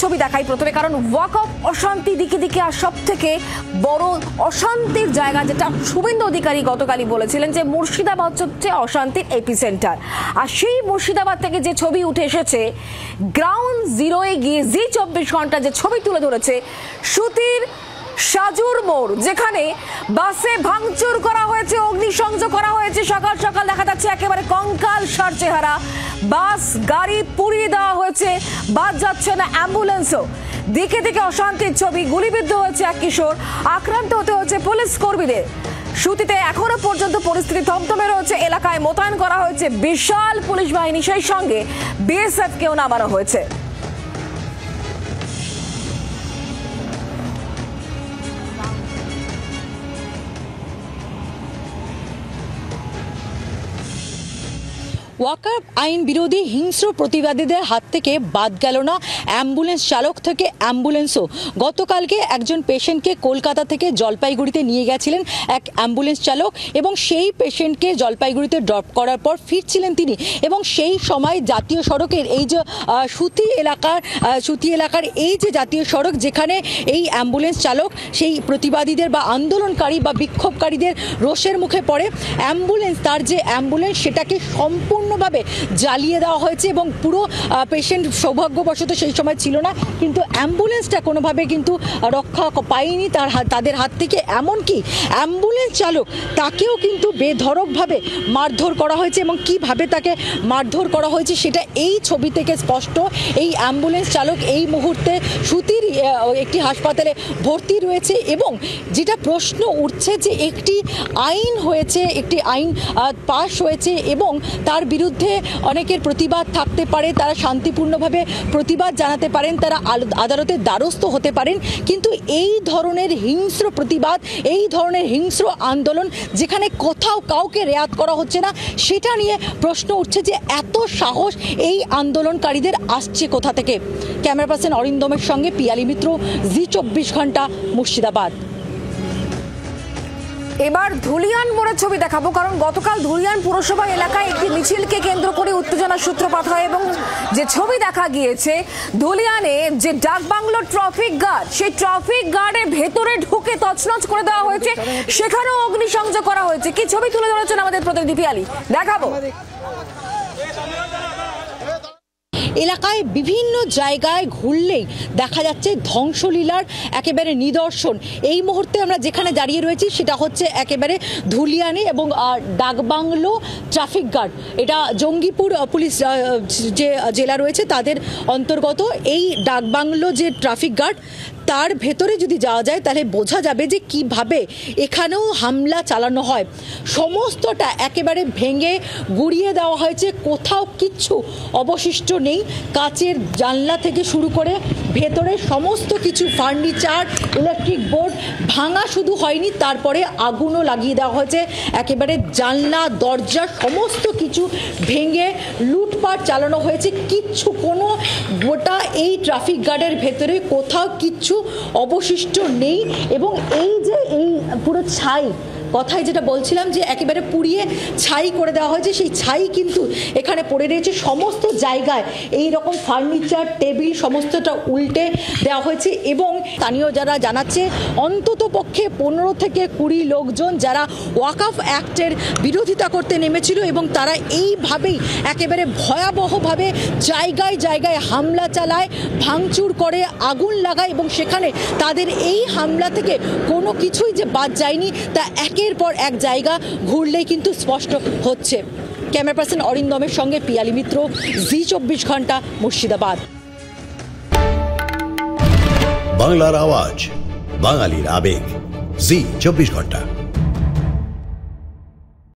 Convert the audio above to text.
ছবি দেখাই প্রথমে, কারণ ওয়াকফ অশান্তি দিকে দিকে আর সব থেকে বড় অশান্তির জায়গা, যেটা শুভেন্দু অধিকারী গতকালই বলেছিলেন যে মুর্শিদাবাদ হচ্ছে অশান্তির এপিসেন্টার। আর সেই মুর্শিদাবাদ থেকে যে ছবি উঠে এসেছে, গ্রাউন্ড জিরোয় গিয়ে জি 24 ঘন্টা যে ছবি তুলে ধরেছে সুতির সাজুর মোড়, যেখানে বাসে ভাঙচুর করা হয়েছে, অগ্নিসংযোগ করা হয়েছে। সকাল সকাল দেখা যাচ্ছে একেবারে কঙ্কাল সার চেহারা, বাস গাড়ি পুড়িয়ে দেওয়া হয়েছে, বাস যাচ্ছে না, অ্যাম্বুলেন্সও। দিকে দিকে অশান্তির ছবি। গুলিবিদ্ধ হয়েছে এক কিশোর, আক্রান্ত হতে হয়েছে পুলিশ কর্মীদের। সুতিতে এখনো পর্যন্ত পরিস্থিতি থমথমে রয়েছে। এলাকায় মোতায়েন করা হয়েছে বিশাল পুলিশ বাহিনী, সেই সঙ্গে বিএসএফ কেও নামানো হয়েছে। ওয়াকফ আইন বিরোধী হিংস্র প্রতিবাদীদের হাত থেকে বাদ গেল না অ্যাম্বুলেন্স চালক থেকে অ্যাম্বুলেন্সও। গতকালকে একজন পেশেন্টকে কলকাতা থেকে জলপাইগুড়িতে নিয়ে গেছিলেন এক অ্যাম্বুলেন্স চালক, এবং সেই পেশেন্টকে জলপাইগুড়িতে ড্রপ করার পর ফিরছিলেন তিনি, এবং সেই সময় জাতীয় সড়কের এই যে সুতি এলাকার এই যে জাতীয় সড়ক, যেখানে এই অ্যাম্বুলেন্স চালক সেই প্রতিবাদীদের বা আন্দোলনকারী বা বিক্ষোভকারীদের রোষের মুখে পড়ে। তার যে অ্যাম্বুলেন্স সেটাকে সম্পূর্ণভাবে জ্বালিয়ে দেওয়া হয়েছে, এবং পুরো পেশেন্ট সৌভাগ্যবশত সেই সময় ছিল না, কিন্তু অ্যাম্বুলেন্সটা কোনোভাবে কিন্তু রক্ষা পায়নি তাদের হাত থেকে। এমনকি অ্যাম্বুলেন্স চালক তাকেও কিন্তু বেধড়কভাবে মারধর করা হয়েছে, এবং কিভাবে তাকে মারধর করা হয়েছে সেটা এই ছবি থেকে স্পষ্ট। এই অ্যাম্বুলেন্স চালক এই মুহূর্তে সুতির একটি হাসপাতালে ভর্তি রয়েছে, এবং যেটা প্রশ্ন উঠছে যে একটি আইন হয়েছে, একটি আইন পাশ হয়েছে, এবং তার বিরুদ্ধে অনেকের প্রতিবাদ থাকতে পারে, তারা শান্তিপূর্ণভাবে প্রতিবাদ জানাতে পারেন, তারা আদালতের দ্বারস্থ হতে পারেন, কিন্তু এই ধরনের হিংস্র প্রতিবাদ, এই ধরনের হিংস্র আন্দোলন যেখানে কোথাও কাউকে রেয়াত করা হচ্ছে না, সেটা নিয়ে প্রশ্ন উঠছে যে এত সাহস এই আন্দোলনকারীদের আসছে কোথা থেকে। ক্যামেরা পার্সন অরিন্দমের সঙ্গে পিয়ালি মিত্র, জি 24 ঘন্টা, মুর্শিদাবাদ। এবার ধুলিয়ান মোড়ের ছবি দেখাবো, কারণ গতকাল ধুলিয়ান পুরসভা এলাকায় একটি মিছিলকে কেন্দ্র করে উত্তেজনার সূত্রপাত হয়, এবং যে ছবি দেখা গিয়েছে ধুলিয়ানে যে ডাকবাংলো ট্রাফিক গার্ড, সেই ট্রাফিক গার্ডের ভেতরে ঢুকে তছনছ করে দেওয়া হয়েছে, সেখানেও অগ্নিসংযোগ করা হয়েছে। কি ছবি তুলে ধরেছেন আমাদের প্রতিনিধি পিয়ালি, দেখাবো। এলাকায় বিভিন্ন জায়গায় ঘুরলেই দেখা যাচ্ছে ধ্বংসলীলার একেবারে নিদর্শন। এই মুহূর্তে আমরা যেখানে দাঁড়িয়ে রয়েছি সেটা হচ্ছে একেবারে ধুলিয়ানে, এবং ডাকবাংলো ট্রাফিক গার্ড, এটা জঙ্গিপুর পুলিশ যে জেলা রয়েছে তাদের অন্তর্গত। এই ডাকবাংলো যে ট্রাফিক গার্ড, তার ভেতরে যদি যাওয়া যায় তাহলে বোঝা যাবে যে কিভাবে এখানেও হামলা চালানো হয়। সমস্তটা একেবারে ভেঙে গুড়িয়ে দেওয়া হয়েছে, কোথাও কিচ্ছু অবশিষ্ট নেই। কাচের জানলা থেকে শুরু করে ভেতরে সমস্ত কিছু, ফার্নিচার, ইলেকট্রিক বোর্ড ভাঙা শুধু হয়নি, তারপরে আগুনও লাগিয়ে দেওয়া হয়েছে। একেবারে জানলা দরজা সমস্ত কিছু ভেঙে লুটপাট চালানো হয়েছে। কিচ্ছু, কোনো গোটা এই ট্রাফিক গার্ডের ভেতরে কোথাও কিচ্ছু অবশিষ্ট নেই। এবং এই যে এই পুরো ছাই, কথায় যেটা বলছিলাম যে একেবারে পুড়িয়ে ছাই করে দেওয়া হয়েছে, সেই ছাই কিন্তু এখানে পড়ে রয়েছে সমস্ত জায়গায়। এই রকম ফার্নিচার, টেবিল সমস্তটা উল্টে দেওয়া হয়েছে, এবং স্থানীয় যারা জানাচ্ছে অন্তত পক্ষে 15 থেকে 20 লোকজন যারা ওয়াকফ অ্যাক্টের বিরোধিতা করতে নেমেছিল, এবং তারা এইভাবেই একেবারে ভয়াবহভাবে জায়গায় জায়গায় হামলা চালায়, ভাঙচুর করে, আগুন লাগায়, এবং সেখানে তাদের এই হামলা থেকে কোনো কিছুই যে বাদ যায়নি তা একের পর এক জায়গা ঘুরলেই কিন্তু স্পষ্ট হচ্ছে। ক্যামেরা পার্সন অরিন্দমের সঙ্গে পিয়ালি মিত্র, জি 24 ঘন্টা, মুর্শিদাবাদ। বাংলার আওয়াজ, বাঙালির আবেগ, জি 24 ঘন্টা।